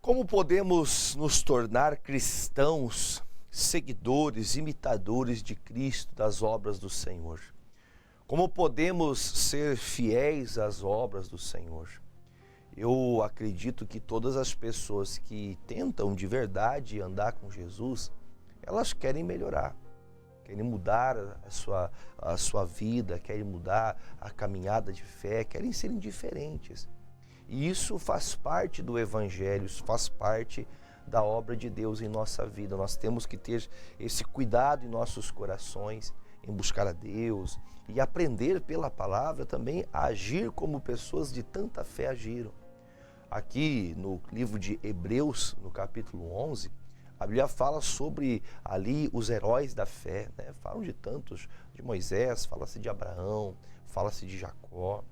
Como podemos nos tornar cristãos, seguidores, imitadores de Cristo, das obras do Senhor? Como podemos ser fiéis às obras do Senhor? Eu acredito que todas as pessoas que tentam de verdade andar com Jesus, elas querem melhorar, querem mudar a sua vida, querem mudar a caminhada de fé, querem ser diferentes. E isso faz parte do Evangelho, isso faz parte da obra de Deus em nossa vida. Nós temos que ter esse cuidado em nossos corações, em buscar a Deus e aprender pela palavra também a agir como pessoas de tanta fé agiram. Aqui no livro de Hebreus, no capítulo 11, a Bíblia fala sobre ali os heróis da fé, né? Falam de tantos, de Moisés, fala-se de Abraão, fala-se de Jacó.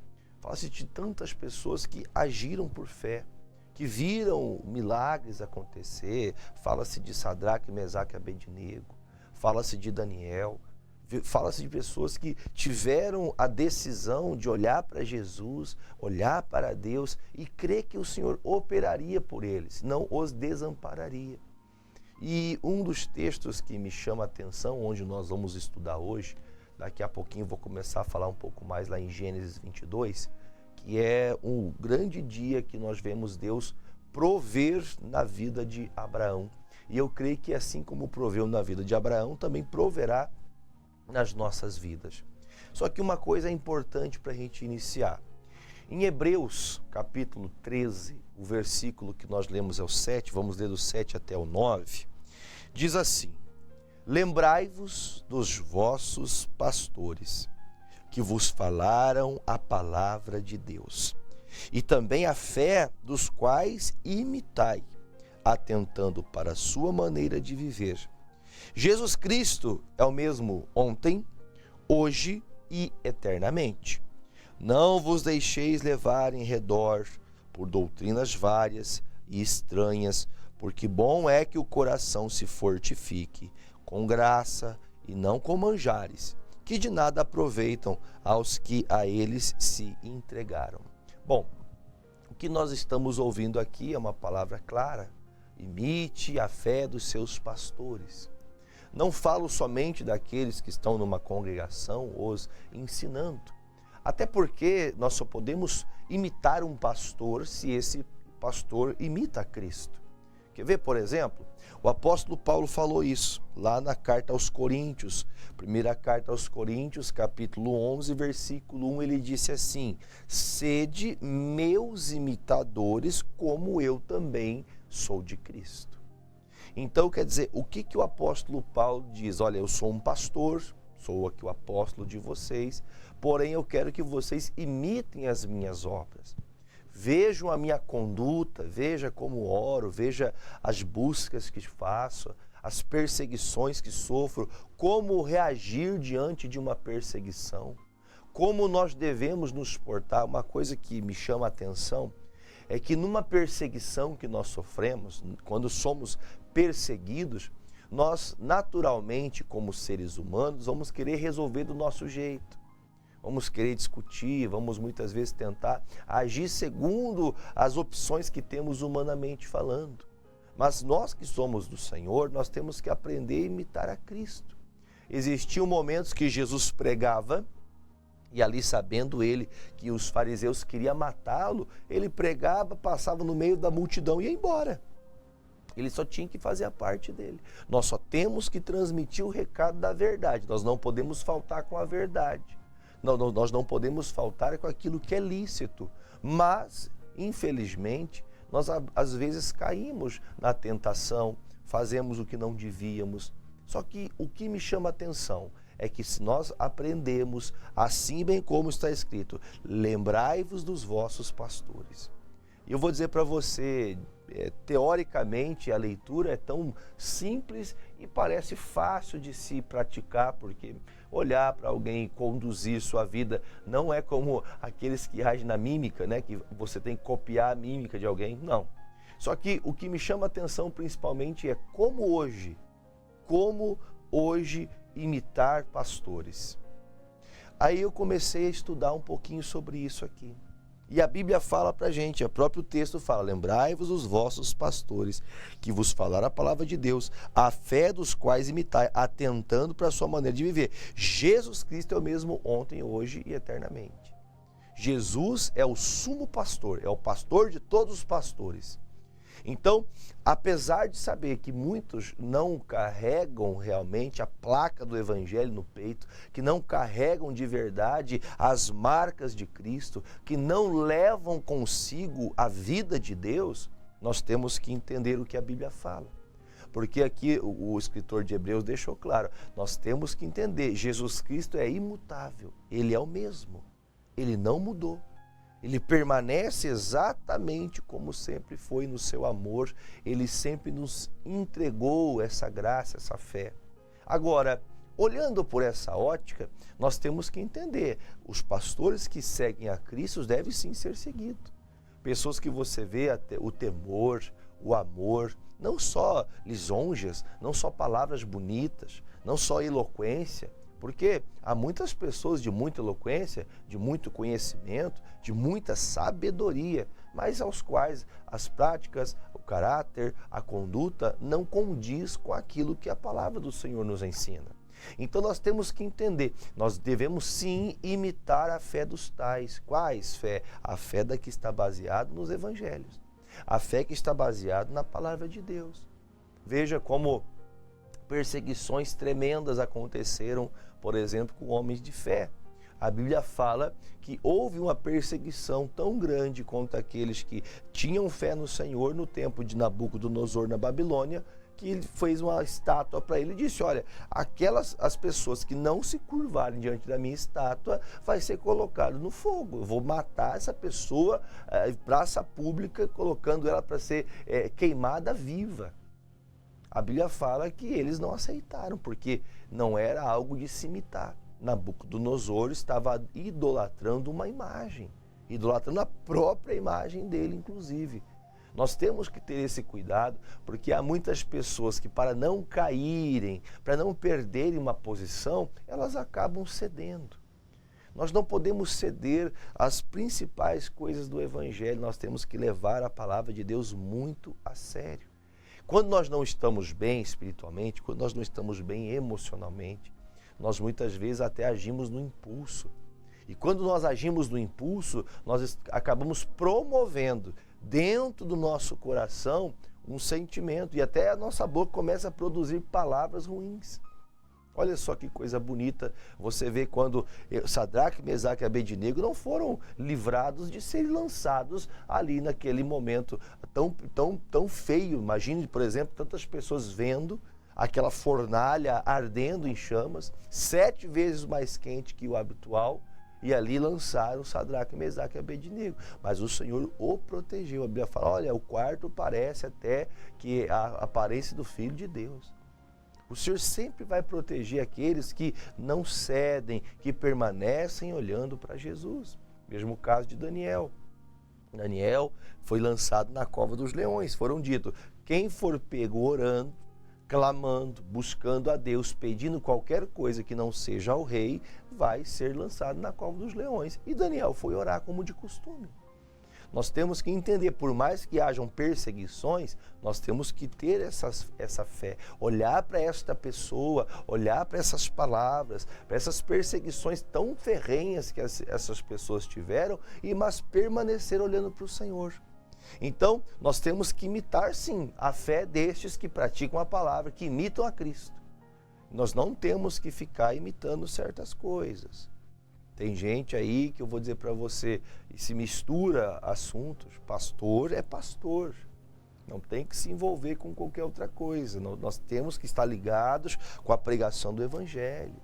Fala-se de tantas pessoas que agiram por fé, que viram milagres acontecer. Fala-se de Sadraque, Mesaque e Abednego. Fala-se de Daniel. Fala-se de pessoas que tiveram a decisão de olhar para Jesus, olhar para Deus e crer que o Senhor operaria por eles, não os desampararia. E um dos textos que me chama a atenção, onde nós vamos estudar hoje, daqui a pouquinho vou começar a falar um pouco mais lá em Gênesis 22, que é um grande dia que nós vemos Deus prover na vida de Abraão. E eu creio que assim como proveu na vida de Abraão, também proverá nas nossas vidas. Só que uma coisa é importante para a gente iniciar. Em Hebreus, capítulo 13, o versículo que nós lemos é o 7, vamos ler do 7 até o 9, diz assim: Lembrai-vos dos vossos pastores, que vos falaram a palavra de Deus, e também a fé dos quais imitai, atentando para a sua maneira de viver. Jesus Cristo é o mesmo ontem, hoje e eternamente. Não vos deixeis levar em redor por doutrinas várias e estranhas, porque bom é que o coração se fortifique com graça e não com manjares, que de nada aproveitam aos que a eles se entregaram. Bom, o que nós estamos ouvindo aqui é uma palavra clara: imite a fé dos seus pastores. Não falo somente daqueles que estão numa congregação os ensinando, até porque nós só podemos imitar um pastor se esse pastor imita a Cristo. Quer ver, por exemplo, o apóstolo Paulo falou isso lá na carta aos Coríntios, primeira carta aos Coríntios, capítulo 11, versículo 1, ele disse assim: sede meus imitadores, como eu também sou de Cristo. Então, quer dizer, o que o apóstolo Paulo diz? Olha, eu sou um pastor, sou aqui o apóstolo de vocês, porém eu quero que vocês imitem as minhas obras. Vejam a minha conduta, veja como oro, veja as buscas que faço, as perseguições que sofro, como reagir diante de uma perseguição, como nós devemos nos portar. Uma coisa que me chama a atenção é que numa perseguição que nós sofremos, quando somos perseguidos, nós naturalmente, como seres humanos, vamos querer resolver do nosso jeito. Vamos querer discutir, vamos muitas vezes tentar agir segundo as opções que temos humanamente falando. Mas nós que somos do Senhor, nós temos que aprender a imitar a Cristo. Existiam momentos que Jesus pregava, e ali sabendo ele que os fariseus queriam matá-lo, ele pregava, passava no meio da multidão e ia embora. Ele só tinha que fazer a parte dele. Nós só temos que transmitir o recado da verdade, nós não podemos faltar com a verdade. Nós não podemos faltar com aquilo que é lícito, mas, infelizmente, nós às vezes caímos na tentação, fazemos o que não devíamos. Só que o que me chama a atenção é que se nós aprendemos, assim bem como está escrito, lembrai-vos dos vossos pastores. E eu vou dizer para você, teoricamente a leitura é tão simples e parece fácil de se praticar, porque olhar para alguém e conduzir sua vida não é como aqueles que agem na mímica, né? Que você tem que copiar a mímica de alguém, não. Só que o que me chama a atenção principalmente é como hoje imitar pastores. Aí eu comecei a estudar um pouquinho sobre isso aqui. E a Bíblia fala para a gente, o próprio texto fala: lembrai-vos os vossos pastores, que vos falaram a palavra de Deus, a fé dos quais imitai, atentando para a sua maneira de viver. Jesus Cristo é o mesmo ontem, hoje e eternamente. Jesus é o sumo pastor, é o pastor de todos os pastores. Então, apesar de saber que muitos não carregam realmente a placa do Evangelho no peito, que não carregam de verdade as marcas de Cristo, que não levam consigo a vida de Deus, nós temos que entender o que a Bíblia fala. Porque aqui o escritor de Hebreus deixou claro, nós temos que entender, Jesus Cristo é imutável, Ele é o mesmo, Ele não mudou. Ele permanece exatamente como sempre foi no seu amor. Ele sempre nos entregou essa graça, essa fé. Agora, olhando por essa ótica, nós temos que entender, os pastores que seguem a Cristo devem sim ser seguidos. Pessoas que você vê o temor, o amor, não só lisonjas, não só palavras bonitas, não só eloquência, porque há muitas pessoas de muita eloquência, de muito conhecimento, de muita sabedoria, mas aos quais as práticas, o caráter, a conduta não condiz com aquilo que a palavra do Senhor nos ensina. Então nós temos que entender, nós devemos sim imitar a fé dos tais. Quais fé? A fé da que está baseada nos evangelhos. A fé que está baseada na palavra de Deus. Veja como perseguições tremendas aconteceram, por exemplo, com homens de fé. A Bíblia fala que houve uma perseguição tão grande contra aqueles que tinham fé no Senhor no tempo de Nabucodonosor na Babilônia, que ele fez uma estátua para ele e disse: olha, as pessoas que não se curvarem diante da minha estátua vai ser colocado no fogo. Eu vou matar essa pessoa em praça pública, colocando ela para ser queimada viva. A Bíblia fala que eles não aceitaram, porque não era algo de se imitar. Nabucodonosor estava idolatrando uma imagem, idolatrando a própria imagem dele, inclusive. Nós temos que ter esse cuidado, porque há muitas pessoas que, para não caírem, para não perderem uma posição, elas acabam cedendo. Nós não podemos ceder às principais coisas do Evangelho, nós temos que levar a palavra de Deus muito a sério. Quando nós não estamos bem espiritualmente, quando nós não estamos bem emocionalmente, nós muitas vezes até agimos no impulso. E quando nós agimos no impulso, nós acabamos promovendo dentro do nosso coração um sentimento, e até a nossa boca começa a produzir palavras ruins. Olha só que coisa bonita você vê quando Sadraque, Mesaque e Abednego não foram livrados de serem lançados ali naquele momento tão feio. Imagine, por exemplo, tantas pessoas vendo aquela fornalha ardendo em chamas, 7 vezes mais quente que o habitual, e ali lançaram Sadraque, Mesaque e Abednego. Mas o Senhor o protegeu. A Bíblia fala, olha, o quarto parece até que a aparência do Filho de Deus. O Senhor sempre vai proteger aqueles que não cedem, que permanecem olhando para Jesus. Mesmo caso de Daniel. Daniel foi lançado na cova dos leões. Foram dito, quem for pego orando, clamando, buscando a Deus, pedindo qualquer coisa que não seja ao rei, vai ser lançado na cova dos leões. E Daniel foi orar como de costume. Nós temos que entender, por mais que hajam perseguições, nós temos que ter essa fé, olhar para esta pessoa, olhar para essas palavras, para essas perseguições tão ferrenhas que essas pessoas tiveram, mas permanecer olhando para o Senhor. Então, nós temos que imitar sim a fé destes que praticam a palavra, que imitam a Cristo. Nós não temos que ficar imitando certas coisas. Tem gente aí que eu vou dizer para você, e se mistura assuntos, pastor é pastor, não tem que se envolver com qualquer outra coisa, nós temos que estar ligados com a pregação do Evangelho.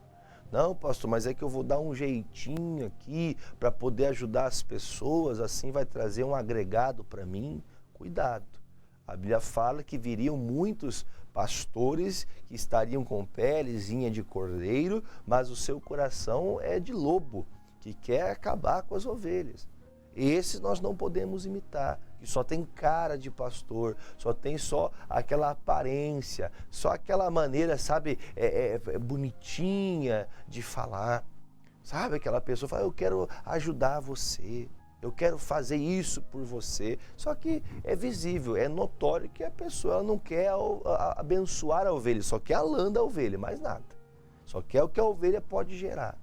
Não, pastor, mas é que eu vou dar um jeitinho aqui para poder ajudar as pessoas, assim vai trazer um agregado para mim. Cuidado, a Bíblia fala que viriam muitos pastores que estariam com pelezinha de cordeiro, mas o seu coração é de lobo, que quer acabar com as ovelhas. Esses nós não podemos imitar, que só tem cara de pastor, só tem aquela aparência, só aquela maneira, sabe, bonitinha de falar. Sabe, aquela pessoa fala, eu quero ajudar você. eu quero fazer isso por você. Só que é visível, é notório que a pessoa ela não quer abençoar a ovelha, só quer a lã da ovelha, mais nada. Só quer o que a ovelha pode gerar.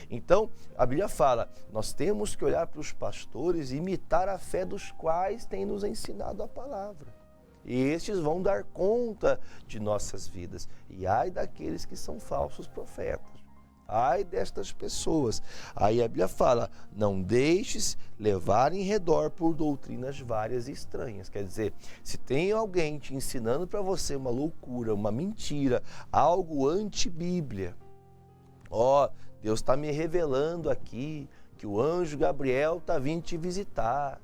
Então, a Bíblia fala, nós temos que olhar para os pastores e imitar a fé dos quais tem nos ensinado a palavra. E estes vão dar conta de nossas vidas. E ai daqueles que são falsos profetas. Ai destas pessoas. Aí a Bíblia fala, não deixes levar em redor por doutrinas várias e estranhas. Quer dizer, se tem alguém te ensinando para você uma loucura, uma mentira, algo anti-Bíblia, Deus está me revelando aqui que o anjo Gabriel está vindo te visitar.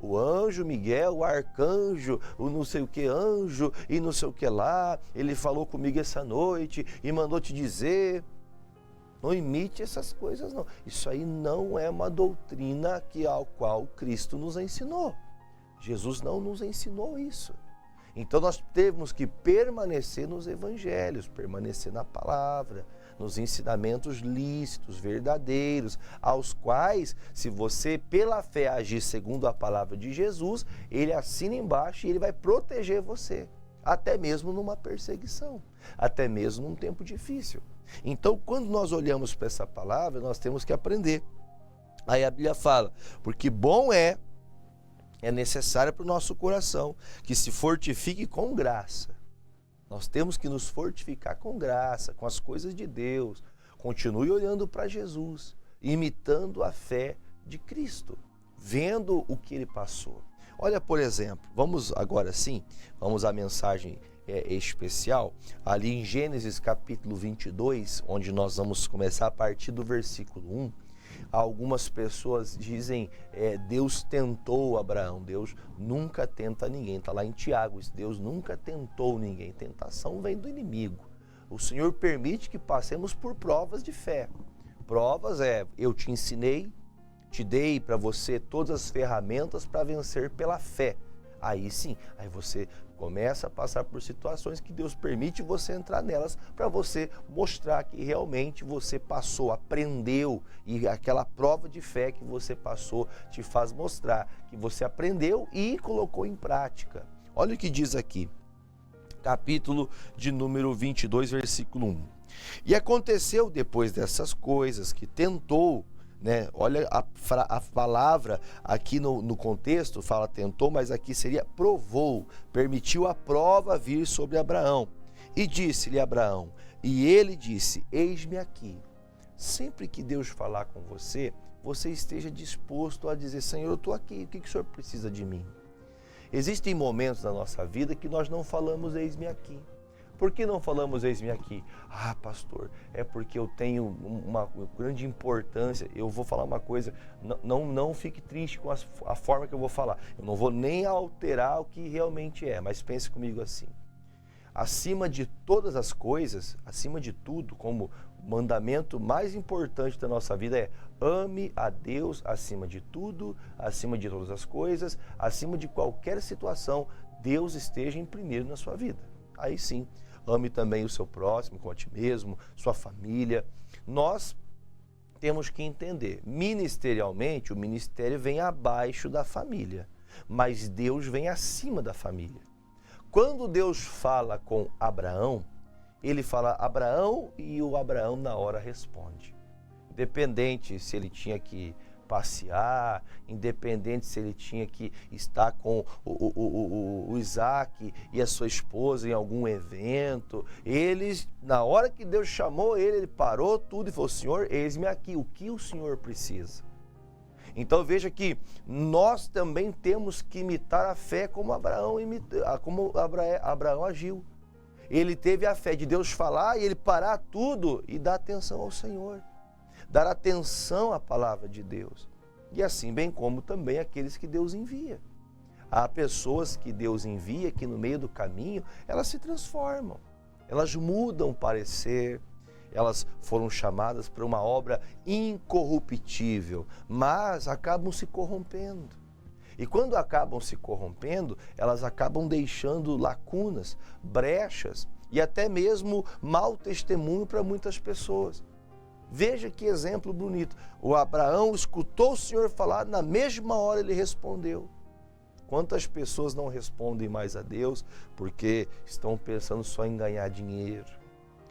O anjo Miguel, o arcanjo, o não sei o que anjo e não sei o que lá, ele falou comigo essa noite e mandou te dizer. Não imite essas coisas não. Isso aí não é uma doutrina ao qual Cristo nos ensinou. Jesus não nos ensinou isso. Então nós temos que permanecer nos evangelhos, permanecer na palavra, nos ensinamentos lícitos, verdadeiros, aos quais, se você pela fé agir segundo a palavra de Jesus, ele assina embaixo e ele vai proteger você, até mesmo numa perseguição, até mesmo num tempo difícil. Então, quando nós olhamos para essa palavra, nós temos que aprender. Aí a Bíblia fala, porque bom é necessário para o nosso coração que se fortifique com graça. Nós temos que nos fortificar com graça, com as coisas de Deus. Continue olhando para Jesus, imitando a fé de Cristo, vendo o que ele passou. Olha, por exemplo, vamos agora sim, vamos à mensagem especial, ali em Gênesis capítulo 22, onde nós vamos começar a partir do versículo 1. Algumas pessoas dizem, Deus tentou Abraão. Deus nunca tenta ninguém. Está lá em Tiago, Deus nunca tentou ninguém. Tentação vem do inimigo. O Senhor permite que passemos por provas de fé. Provas eu te ensinei, te dei para você todas as ferramentas para vencer pela fé. Aí sim, aí você começa a passar por situações que Deus permite você entrar nelas para você mostrar que realmente você passou, aprendeu, e aquela prova de fé que você passou te faz mostrar que você aprendeu e colocou em prática. Olha o que diz aqui, capítulo de número 22, versículo 1. E aconteceu depois dessas coisas que tentou, olha a palavra aqui no contexto, fala tentou, mas aqui seria provou, permitiu a prova vir sobre Abraão. E disse-lhe Abraão, e ele disse, eis-me aqui. Sempre que Deus falar com você, você esteja disposto a dizer, Senhor, eu estou aqui, o que o Senhor precisa de mim? Existem momentos na nossa vida que nós não falamos, eis-me aqui. Por que não falamos eis-me aqui? Ah, pastor, é porque eu tenho uma grande importância. Eu vou falar uma coisa, não fique triste com a forma que eu vou falar. Eu não vou nem alterar o que realmente é, mas pense comigo assim. Acima de todas as coisas, acima de tudo, como mandamento mais importante da nossa vida é ame a Deus acima de tudo, acima de todas as coisas, acima de qualquer situação, Deus esteja em primeiro na sua vida. Aí sim, ame também o seu próximo, com a ti mesmo, sua família. Nós temos que entender, ministerialmente, o ministério vem abaixo da família, mas Deus vem acima da família. Quando Deus fala com Abraão, ele fala Abraão e o Abraão na hora responde. Independente se ele tinha que passear, independente se ele tinha que estar com o Isaac e a sua esposa em algum evento, eles, na hora que Deus chamou ele parou tudo e falou, Senhor, eis-me aqui, o que o Senhor precisa? Então veja que nós também temos que imitar a fé como Abraão agiu. Ele teve a fé de Deus falar e ele parar tudo e dar atenção ao Senhor. Dar atenção à palavra de Deus. E assim bem como também aqueles que Deus envia. Há pessoas que Deus envia que no meio do caminho elas se transformam. Elas mudam o parecer. Elas foram chamadas para uma obra incorruptível, mas acabam se corrompendo. E quando acabam se corrompendo, elas acabam deixando lacunas, brechas e até mesmo mau testemunho para muitas pessoas. Veja que exemplo bonito. O Abraão escutou o Senhor falar, na mesma hora ele respondeu. Quantas pessoas não respondem mais a Deus porque estão pensando só em ganhar dinheiro,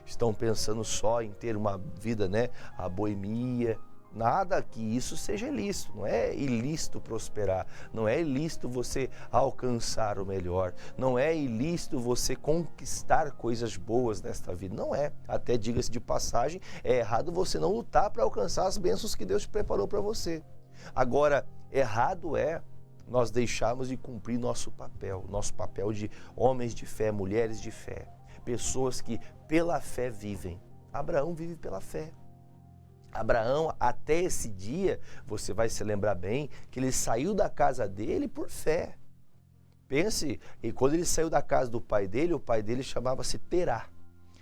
estão pensando só em ter uma vida, a boemia. Nada que isso seja ilícito, não é ilícito prosperar, não é ilícito você alcançar o melhor, não é ilícito você conquistar coisas boas nesta vida, não é. Até diga-se de passagem, é errado você não lutar para alcançar as bênçãos que Deus preparou para você. Agora, errado é nós deixarmos de cumprir nosso papel de homens de fé, mulheres de fé, pessoas que pela fé vivem. Abraão vive pela fé. Abraão, até esse dia, você vai se lembrar bem, que ele saiu da casa dele por fé. Pense, e quando ele saiu da casa do pai dele, o pai dele chamava-se Terá.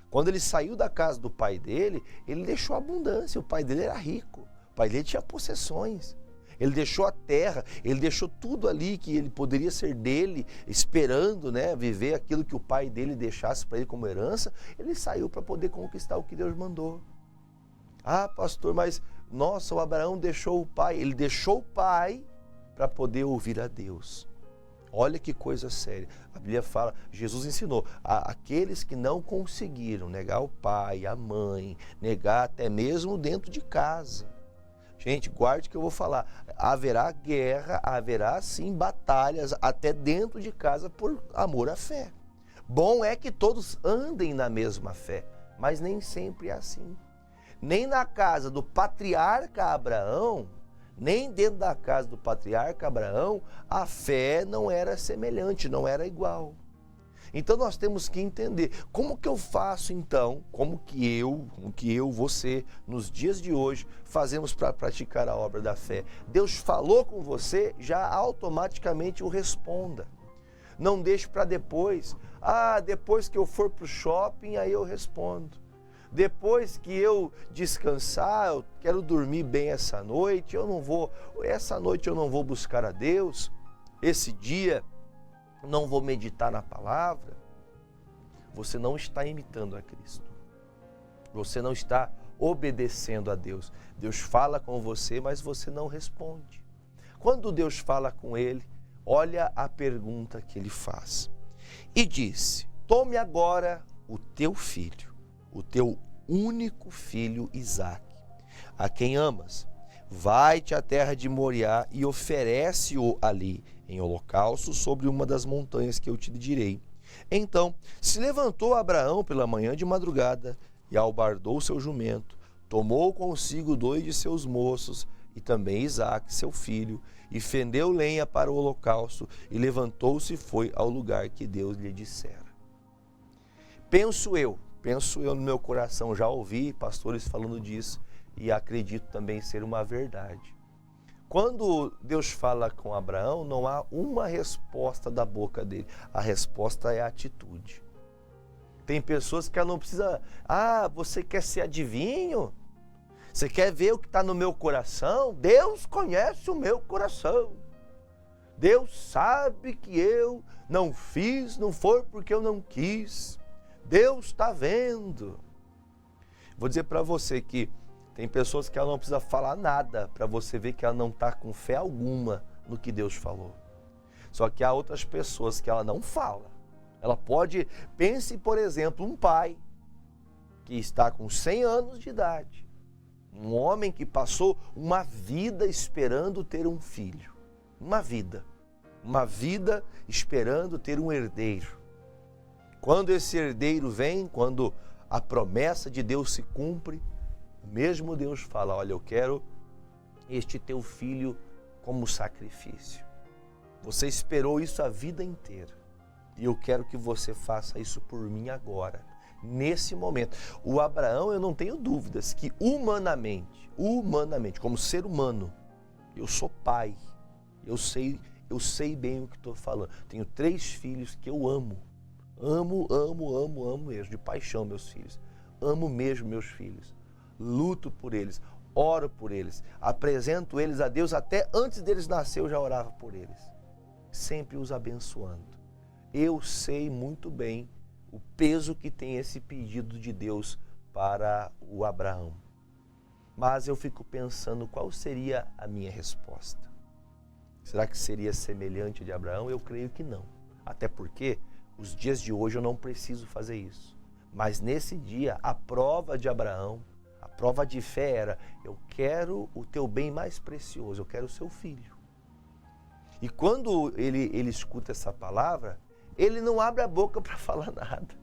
Quando ele saiu da casa do pai dele, ele deixou abundância, o pai dele era rico, o pai dele tinha possessões. Ele deixou a terra, ele deixou tudo ali que ele poderia ser dele, esperando, viver aquilo que o pai dele deixasse para ele como herança. Ele saiu para poder conquistar o que Deus mandou. Ah, pastor, mas nossa, o Abraão deixou o pai. Ele deixou o pai para poder ouvir a Deus. Olha que coisa séria. A Bíblia fala, Jesus ensinou, aqueles que não conseguiram negar o pai, a mãe, negar até mesmo dentro de casa. Gente, guarde o que eu vou falar. Haverá guerra, haverá sim batalhas até dentro de casa por amor à fé. Bom é que todos andem na mesma fé, mas nem sempre é assim. Nem na casa do patriarca Abraão, nem dentro da casa do patriarca Abraão, a fé não era semelhante, não era igual. Então nós temos que entender, como que eu faço então, como que eu, você, nos dias de hoje, fazemos para praticar a obra da fé? Deus falou com você, já automaticamente o responda. Não deixe para depois. Depois que eu for para o shopping, aí eu respondo. Depois que eu descansar, eu quero dormir bem essa noite, essa noite eu não vou buscar a Deus, esse dia não vou meditar na palavra. Você não está imitando a Cristo. Você não está obedecendo a Deus. Deus fala com você, mas você não responde. Quando Deus fala com ele, olha a pergunta que ele faz. E disse, tome agora o teu filho, o teu único filho Isaque, a quem amas, vai-te à terra de Moriá e oferece-o ali em holocausto sobre uma das montanhas que eu te direi. Então se levantou Abraão pela manhã de madrugada e albardou seu jumento, tomou consigo 2 de seus moços e também Isaque, seu filho, e fendeu lenha para o holocausto e levantou-se e foi ao lugar que Deus lhe dissera. Penso eu no meu coração, já ouvi pastores falando disso e acredito também ser uma verdade. Quando Deus fala com Abraão, não há uma resposta da boca dele, a resposta é a atitude. Tem pessoas que ela não precisa, você quer ser adivinho? Você quer ver o que está no meu coração? Deus conhece o meu coração. Deus sabe que eu não fiz, não foi porque eu não quis. Deus está vendo. Vou dizer para você que tem pessoas que ela não precisa falar nada para você ver que ela não está com fé alguma no que Deus falou. Só que há outras pessoas que ela não fala. Ela pode, pense por exemplo, um pai que está com 100 anos de idade. Um homem que passou uma vida esperando ter um filho. Uma vida esperando ter um herdeiro. Quando esse herdeiro vem, quando a promessa de Deus se cumpre, mesmo Deus fala, olha, eu quero este teu filho como sacrifício. Você esperou isso a vida inteira e eu quero que você faça isso por mim agora, nesse momento. O Abraão, eu não tenho dúvidas que humanamente, como ser humano, eu sou pai, eu sei bem o que estou falando. Tenho 3 filhos que eu amo. Amo mesmo, de paixão meus filhos. Amo mesmo meus filhos. Luto por eles, oro por eles, apresento eles a Deus, até antes deles nascer eu já orava por eles. Sempre os abençoando. Eu sei muito bem o peso que tem esse pedido de Deus para o Abraão. Mas eu fico pensando qual seria a minha resposta. Será que seria semelhante de Abraão? Eu creio que não. Até porque os dias de hoje eu não preciso fazer isso. Mas nesse dia, a prova de Abraão, a prova de fé era: eu quero o teu bem mais precioso, eu quero o seu filho. E quando ele escuta essa palavra, ele não abre a boca para falar nada.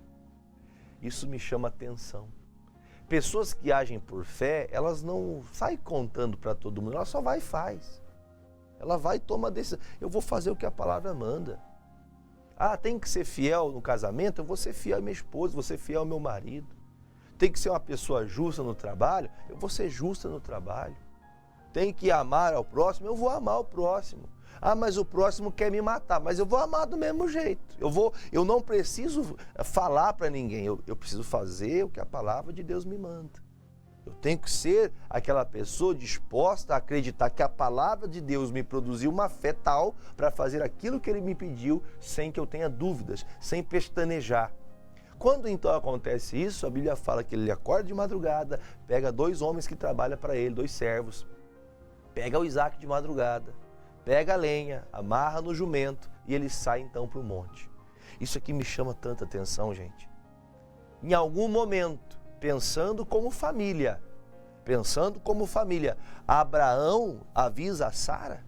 Isso me chama atenção. Pessoas que agem por fé, elas não saem contando para todo mundo, ela só vai e faz. Ela vai e toma a decisão. Eu vou fazer o que a palavra manda. Ah, tem que ser fiel no casamento? Eu vou ser fiel à minha esposa, vou ser fiel ao meu marido. Tem que ser uma pessoa justa no trabalho? Eu vou ser justa no trabalho. Tem que amar ao próximo? Eu vou amar o próximo. Ah, mas o próximo quer me matar, mas eu vou amar do mesmo jeito. Eu não preciso falar para ninguém, eu preciso fazer o que a palavra de Deus me manda. Eu tenho que ser aquela pessoa disposta a acreditar que a palavra de Deus me produziu uma fé tal para fazer aquilo que Ele me pediu sem que eu tenha dúvidas, sem pestanejar. Quando então acontece isso, a Bíblia fala que ele acorda de madrugada, pega 2 homens que trabalham para ele, 2 servos, pega o Isaac de madrugada, pega a lenha, amarra no jumento e ele sai então para o monte. Isso aqui me chama tanta atenção, gente. Em algum momento, pensando como família, Abraão avisa a Sara: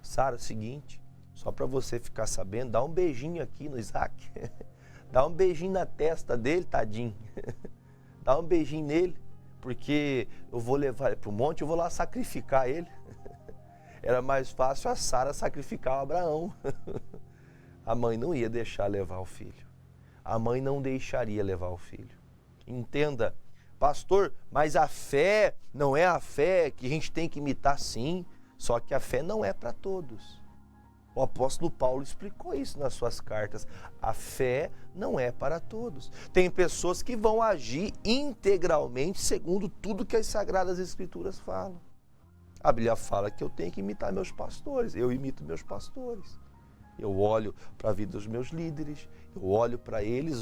Sara, é o seguinte, só para você ficar sabendo, dá um beijinho aqui no Isaac, dá um beijinho na testa dele, tadinho, dá um beijinho nele, porque eu vou levar ele para o monte, eu vou lá sacrificar ele. Era mais fácil a Sara sacrificar o Abraão. A mãe não ia deixar levar o filho. A mãe não deixaria levar o filho. Entenda, pastor, mas a fé não é a fé que a gente tem que imitar, sim, só que a fé não é para todos. O apóstolo Paulo explicou isso nas suas cartas. A fé não é para todos. Tem pessoas que vão agir integralmente segundo tudo que as Sagradas Escrituras falam. A Bíblia fala que eu tenho que imitar meus pastores, eu imito meus pastores. Eu olho para a vida dos meus líderes, eu olho para eles,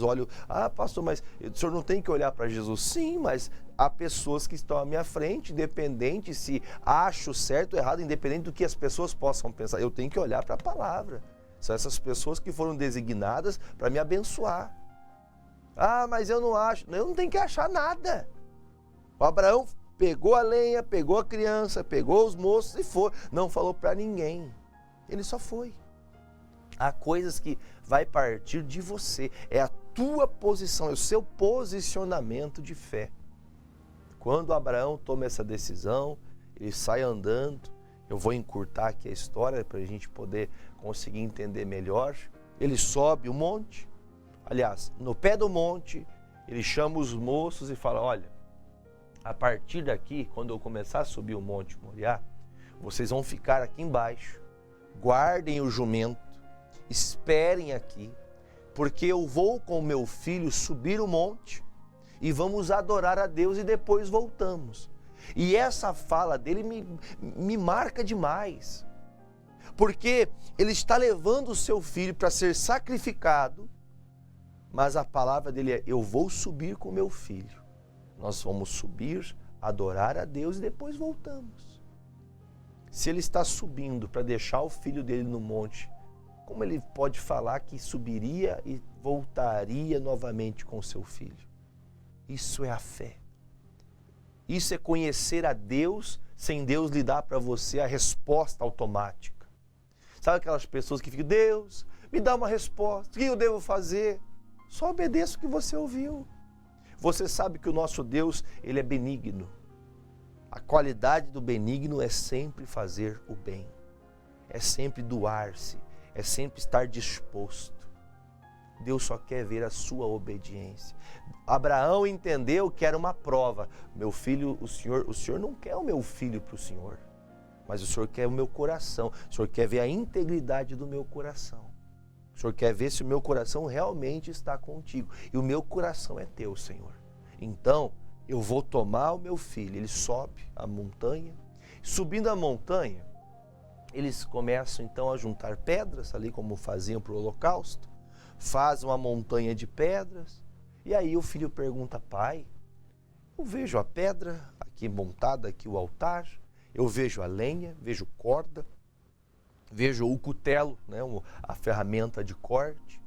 pastor, mas o senhor não tem que olhar para Jesus? Sim, mas há pessoas que estão à minha frente, independente se acho certo ou errado, independente do que as pessoas possam pensar, eu tenho que olhar para a palavra. São essas pessoas que foram designadas para me abençoar. Ah, mas eu não acho, eu não tenho que achar nada. O Abraão pegou a lenha, pegou a criança, pegou os moços e foi. Não falou para ninguém. Ele só foi. Há coisas que vai partir de você. É a tua posição, é o seu posicionamento de fé. Quando Abraão toma essa decisão, ele sai andando. Eu vou encurtar aqui a história para a gente poder conseguir entender melhor. Ele sobe o monte. Aliás, no pé do monte, ele chama os moços e fala: olha, a partir daqui, quando eu começar a subir o Monte Moriá, vocês vão ficar aqui embaixo, guardem o jumento, esperem aqui, porque eu vou com meu filho subir o monte e vamos adorar a Deus e depois voltamos. E essa fala dele me marca demais, porque ele está levando o seu filho para ser sacrificado, mas a palavra dele é: eu vou subir com meu filho. Nós vamos subir, adorar a Deus e depois voltamos. Se ele está subindo para deixar o filho dele no monte, como ele pode falar que subiria e voltaria novamente com o seu filho? Isso é a fé. Isso é conhecer a Deus sem Deus lhe dar para você a resposta automática. Sabe aquelas pessoas que ficam: Deus, me dá uma resposta, o que eu devo fazer? Só obedeça o que você ouviu. Você sabe que o nosso Deus, ele é benigno. A qualidade do benigno é sempre fazer o bem. É sempre doar-se. É sempre estar disposto. Deus só quer ver a sua obediência. Abraão entendeu que era uma prova. Meu filho, o senhor não quer o meu filho para o Senhor, mas o Senhor quer o meu coração. O Senhor quer ver a integridade do meu coração. O Senhor quer ver se o meu coração realmente está contigo. E o meu coração é teu, Senhor. Então, eu vou tomar o meu filho. Ele sobe a montanha. Subindo a montanha, eles começam então a juntar pedras, ali como faziam para o holocausto. Fazem uma montanha de pedras. E aí o filho pergunta: pai, Eu vejo a pedra aqui montada, aqui o altar, eu vejo a lenha, vejo corda, vejo o cutelo, né, a ferramenta de corte.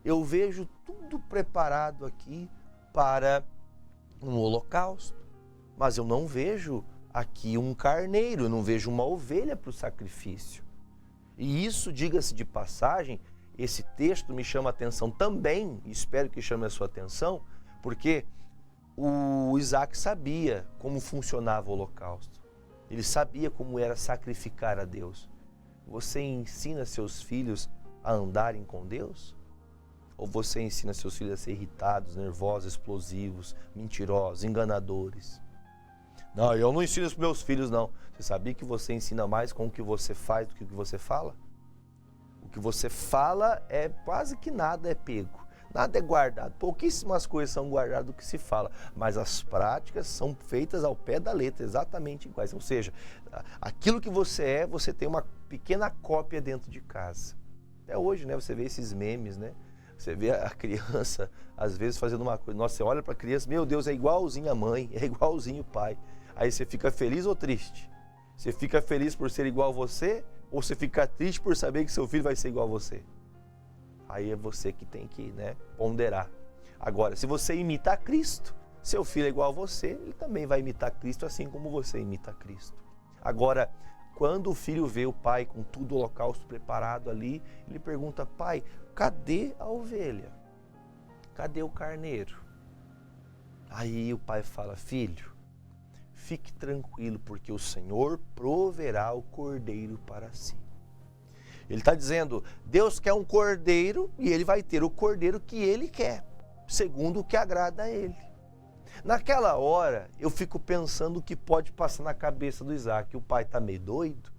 Eu vejo tudo preparado aqui para um holocausto, mas eu não vejo aqui um carneiro, eu não vejo uma ovelha para o sacrifício. E isso, diga-se de passagem, esse texto me chama a atenção também, espero que chame a sua atenção, porque o Isaac sabia como funcionava o holocausto. Ele sabia como era sacrificar a Deus. Você ensina seus filhos a andarem com Deus? Ou você ensina seus filhos a ser irritados, nervosos, explosivos, mentirosos, enganadores? Não, eu não ensino isso para meus filhos, não. Você sabia que você ensina mais com o que você faz do que o que você fala? O que você fala é quase que nada é pego, nada é guardado. Pouquíssimas coisas são guardadas do que se fala, mas as práticas são feitas ao pé da letra, exatamente iguais. Ou seja, aquilo que você é, você tem uma pequena cópia dentro de casa. Até hoje, né, você vê esses memes, né? Você vê a criança, às vezes, fazendo uma coisa. Nossa, você olha para a criança, meu Deus, é igualzinho a mãe, é igualzinho o pai. Aí você fica feliz ou triste? Você fica feliz por ser igual a você? Ou você fica triste por saber que seu filho vai ser igual a você? Aí é você que tem que, né, ponderar. Agora, se você imitar Cristo, seu filho é igual a você, ele também vai imitar Cristo assim como você imita Cristo. Agora, quando o filho vê o pai com tudo o holocausto preparado ali, ele pergunta: pai, cadê a ovelha? Cadê o carneiro? Aí o pai fala: filho, fique tranquilo, porque o Senhor proverá o cordeiro para si. Ele está dizendo, Deus quer um cordeiro e ele vai ter o cordeiro que ele quer, segundo o que agrada a ele. Naquela hora, eu fico pensando o que pode passar na cabeça do Isaac. O pai está meio doido?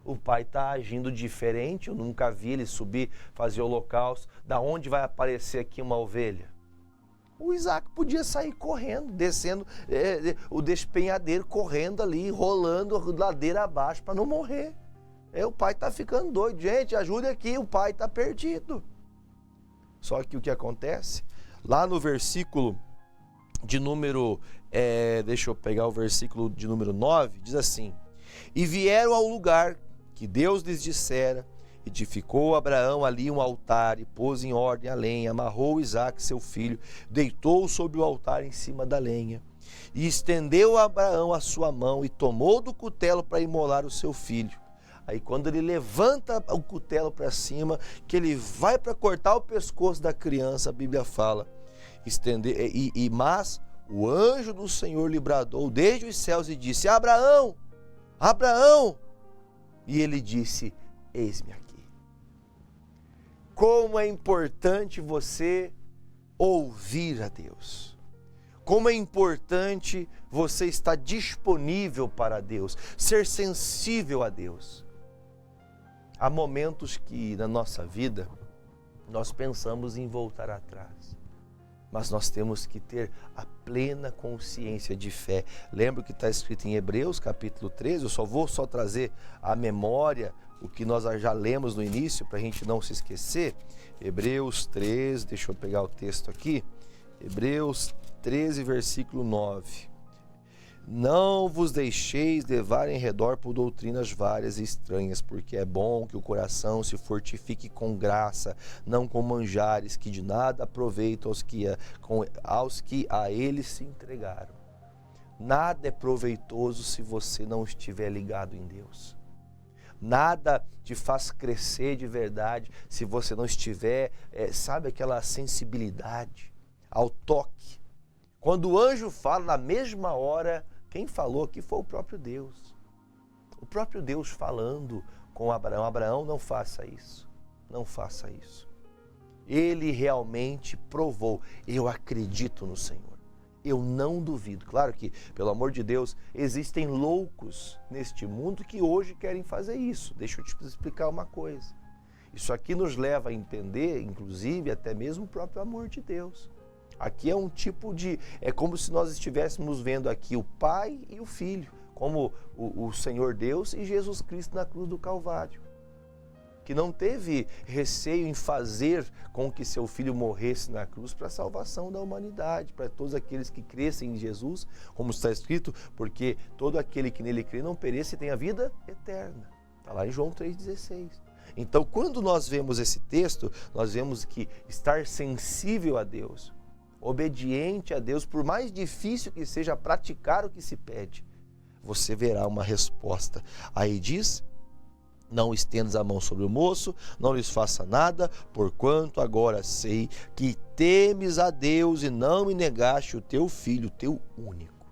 O pai está agindo diferente? Eu nunca vi ele subir, fazer holocausto. Da onde vai aparecer aqui uma ovelha? O Isaac podia sair correndo, descendo o despenhadeiro, correndo ali, rolando ladeira abaixo para não morrer. O pai está ficando doido. Gente, ajude aqui, o pai está perdido. Só que o que acontece? Lá no versículo de número, deixa eu pegar o versículo de número 9, diz assim: e vieram ao lugar que Deus lhes dissera, edificou Abraão ali um altar e pôs em ordem a lenha, amarrou Isaque seu filho, deitou-o sobre o altar em cima da lenha, e estendeu Abraão a sua mão e tomou do cutelo para imolar o seu filho. Aí quando ele levanta o cutelo para cima, que ele vai para cortar o pescoço da criança, a Bíblia fala, mas o anjo do Senhor lhe bradou desde os céus e disse: Abraão, Abraão! E ele disse: eis-me aqui. Como é importante você ouvir a Deus. Como é importante você estar disponível para Deus, ser sensível a Deus. Há momentos que na nossa vida nós pensamos em voltar atrás, mas nós temos que ter a plena consciência de fé. Lembra o que está escrito em Hebreus capítulo 13? Eu vou trazer à memória o que nós já lemos no início, para a gente não se esquecer. Hebreus 13, deixa eu pegar o texto aqui. Hebreus 13, versículo 9. Não vos deixeis levar em redor por doutrinas várias e estranhas, porque é bom que o coração se fortifique com graça, não com manjares, que de nada aproveitam aos que a eles se entregaram. Nada é proveitoso se você não estiver ligado em Deus. Nada te faz crescer de verdade se você não estiver, sabe, aquela sensibilidade ao toque. Quando o anjo fala, na mesma hora, quem falou aqui foi o próprio Deus. O próprio Deus falando com Abraão: Abraão, não faça isso, não faça isso. Ele realmente provou: eu acredito no Senhor, eu não duvido. Claro que, pelo amor de Deus, existem loucos neste mundo que hoje querem fazer isso. Deixa eu te explicar uma coisa. Isso aqui nos leva a entender, inclusive, até mesmo o próprio amor de Deus. Aqui é um tipo de... É como se nós estivéssemos vendo aqui o Pai e o Filho, como o Senhor Deus e Jesus Cristo na cruz do Calvário. que não teve receio em fazer com que seu filho morresse na cruz para a salvação da humanidade, para todos aqueles que crescem em Jesus, como está escrito, porque todo aquele que nele crê não pereça e tenha vida eterna. Está lá em João 3,16. Então, quando nós vemos esse texto, nós vemos que estar sensível a Deus, obediente a Deus, por mais difícil que seja praticar o que se pede, você verá uma resposta. Aí diz: não estendas a mão sobre o moço, não lhes faça nada, porquanto agora sei que temes a Deus e não me negaste o teu filho, o teu único.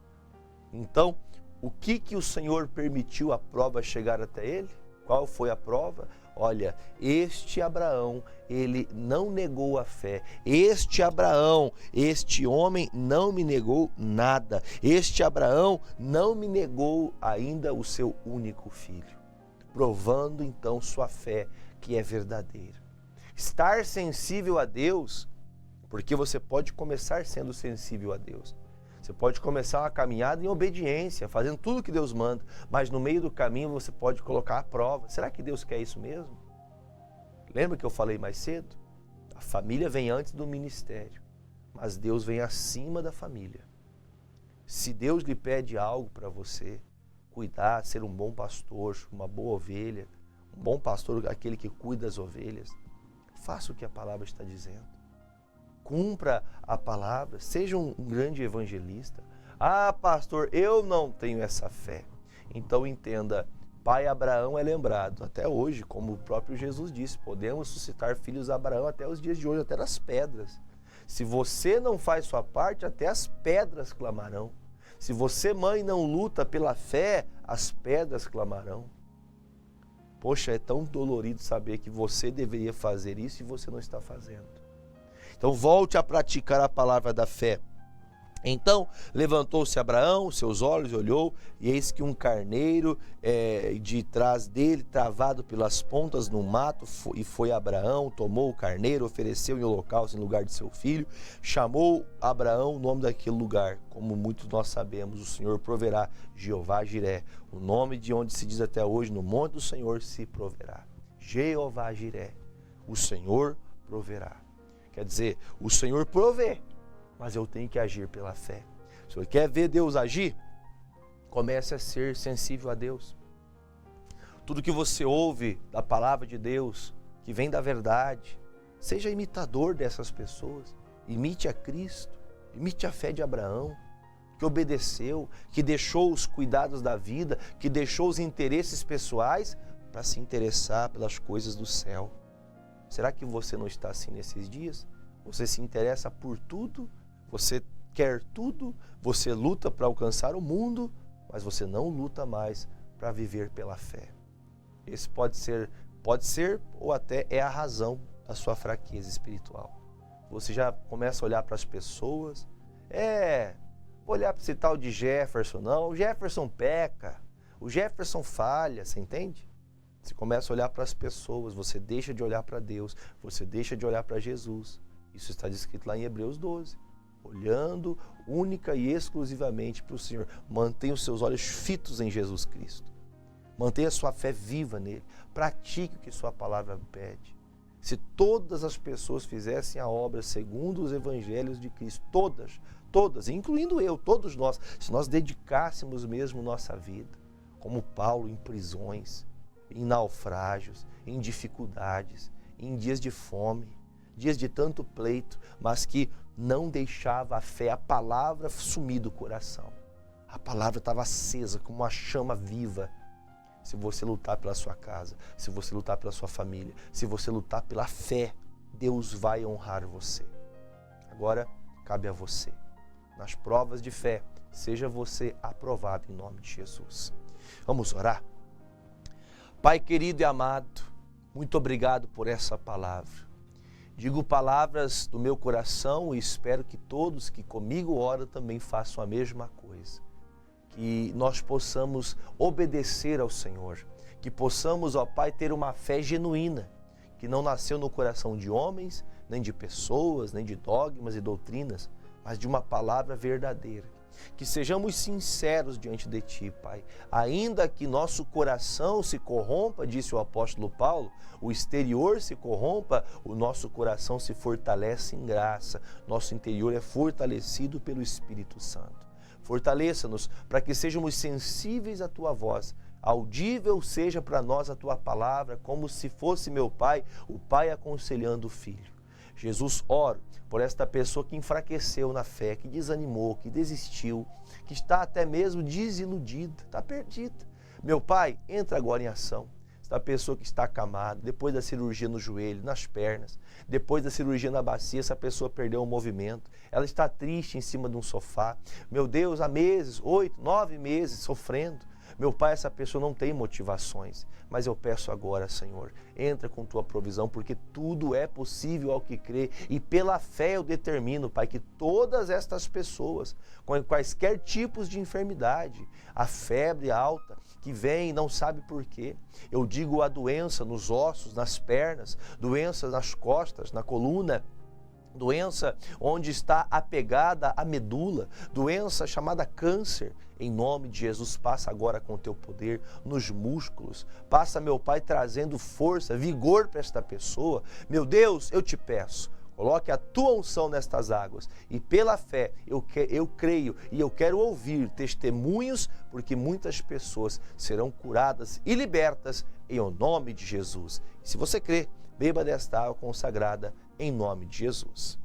Então, o que o Senhor permitiu a prova chegar até ele? Qual foi a prova? Olha, este Abraão, ele não negou a fé. Este Abraão, este homem não me negou nada. Este Abraão não me negou ainda o seu único filho, provando então sua fé que é verdadeira. Estar sensível a Deus, porque você pode começar sendo sensível a Deus. Você pode começar uma caminhada em obediência, fazendo tudo o que Deus manda, mas no meio do caminho você pode colocar a prova. Será que Deus quer isso mesmo? Lembra que eu falei mais cedo? A família vem antes do ministério, mas Deus vem acima da família. Se Deus lhe pede algo para você, cuidar, ser um bom pastor, uma boa ovelha, um bom pastor, aquele que cuida das ovelhas, faça o que a palavra está dizendo. Cumpra a palavra, seja um grande evangelista. Ah, pastor, eu não tenho essa fé. Então entenda, pai Abraão é lembrado até hoje, como o próprio Jesus disse, podemos suscitar filhos de Abraão até os dias de hoje, até das pedras. Se você não faz sua parte, até as pedras clamarão. Se você, mãe, não luta pela fé, as pedras clamarão. Poxa, é tão dolorido saber que você deveria fazer isso e você não está fazendo. Então volte a praticar a palavra da fé. Então levantou-se Abraão, seus olhos olhou, e eis que um carneiro de trás dele, travado pelas pontas no mato, e foi Abraão, tomou o carneiro, ofereceu em holocausto em lugar de seu filho, chamou Abraão o nome daquele lugar, como muitos nós sabemos, o Senhor proverá, Jeová Jiré, o nome de onde se diz até hoje, no monte do Senhor se proverá, Jeová Jiré, o Senhor proverá. Quer dizer, o Senhor provê, mas eu tenho que agir pela fé. Se você quer ver Deus agir, comece a ser sensível a Deus. Tudo que você ouve da palavra de Deus, que vem da verdade, seja imitador dessas pessoas. Imite a Cristo, imite a fé de Abraão, que obedeceu, que deixou os cuidados da vida, que deixou os interesses pessoais para se interessar pelas coisas do céu. Será que você não está assim nesses dias? Você se interessa por tudo? Você quer tudo, você luta para alcançar o mundo, mas você não luta mais para viver pela fé. Esse pode ser ou até é a razão da sua fraqueza espiritual. Você já começa a olhar para as pessoas, vou olhar para esse tal de Jefferson, não, o Jefferson peca, o Jefferson falha, você entende? Você começa a olhar para as pessoas, você deixa de olhar para Deus, você deixa de olhar para Jesus. Isso está descrito lá em Hebreus 12. Olhando única e exclusivamente para o Senhor. Mantenha os seus olhos fitos em Jesus Cristo. Mantenha a sua fé viva nele. Pratique o que sua palavra pede. Se todas as pessoas fizessem a obra segundo os evangelhos de Cristo, todas, incluindo eu, todos nós, se nós dedicássemos mesmo nossa vida, como Paulo em prisões, em naufrágios, em dificuldades, em dias de fome, dias de tanto pleito, mas que não deixava a fé, a palavra sumir do coração. A palavra estava acesa como uma chama viva. Se você lutar pela sua casa, se você lutar pela sua família, se você lutar pela fé, Deus vai honrar você. Agora, cabe a você. Nas provas de fé, seja você aprovado em nome de Jesus. Vamos orar? Pai querido e amado, muito obrigado por essa palavra. Digo palavras do meu coração e espero que todos que comigo oram também façam a mesma coisa. Que nós possamos obedecer ao Senhor, que possamos, ó Pai, ter uma fé genuína, que não nasceu no coração de homens, nem de pessoas, nem de dogmas e doutrinas, mas de uma palavra verdadeira, que sejamos sinceros diante de Ti, Pai. Ainda que nosso coração se corrompa, disse o apóstolo Paulo, o exterior se corrompa, o nosso coração se fortalece em graça. Nosso interior é fortalecido pelo Espírito Santo. Fortaleça-nos para que sejamos sensíveis à Tua voz, audível seja para nós a Tua palavra, como se fosse meu Pai, o Pai aconselhando o Filho. Jesus, oro por esta pessoa que enfraqueceu na fé, que desanimou, que desistiu, que está até mesmo desiludida, está perdida. Meu Pai, entra agora em ação. Esta pessoa que está acamada, depois da cirurgia no joelho, nas pernas, depois da cirurgia na bacia, essa pessoa perdeu o movimento, ela está triste em cima de um sofá. Meu Deus, há meses, 8, 9 meses, sofrendo. Meu Pai, essa pessoa não tem motivações, mas eu peço agora, Senhor, entra com Tua provisão, porque tudo é possível ao que crê, e pela fé eu determino, Pai, que todas estas pessoas, com quaisquer tipos de enfermidade, a febre alta, que vem e não sabe por quê, eu digo a doença nos ossos, nas pernas, doenças nas costas, na coluna, doença onde está apegada a medula, doença chamada câncer, em nome de Jesus, passa agora com o Teu poder nos músculos, passa, meu Pai, trazendo força, vigor para esta pessoa. Meu Deus, eu te peço, coloque a Tua unção nestas águas e pela fé eu creio e eu quero ouvir testemunhos, porque muitas pessoas serão curadas e libertas em nome de Jesus. E se você crê, beba desta água consagrada em nome de Jesus.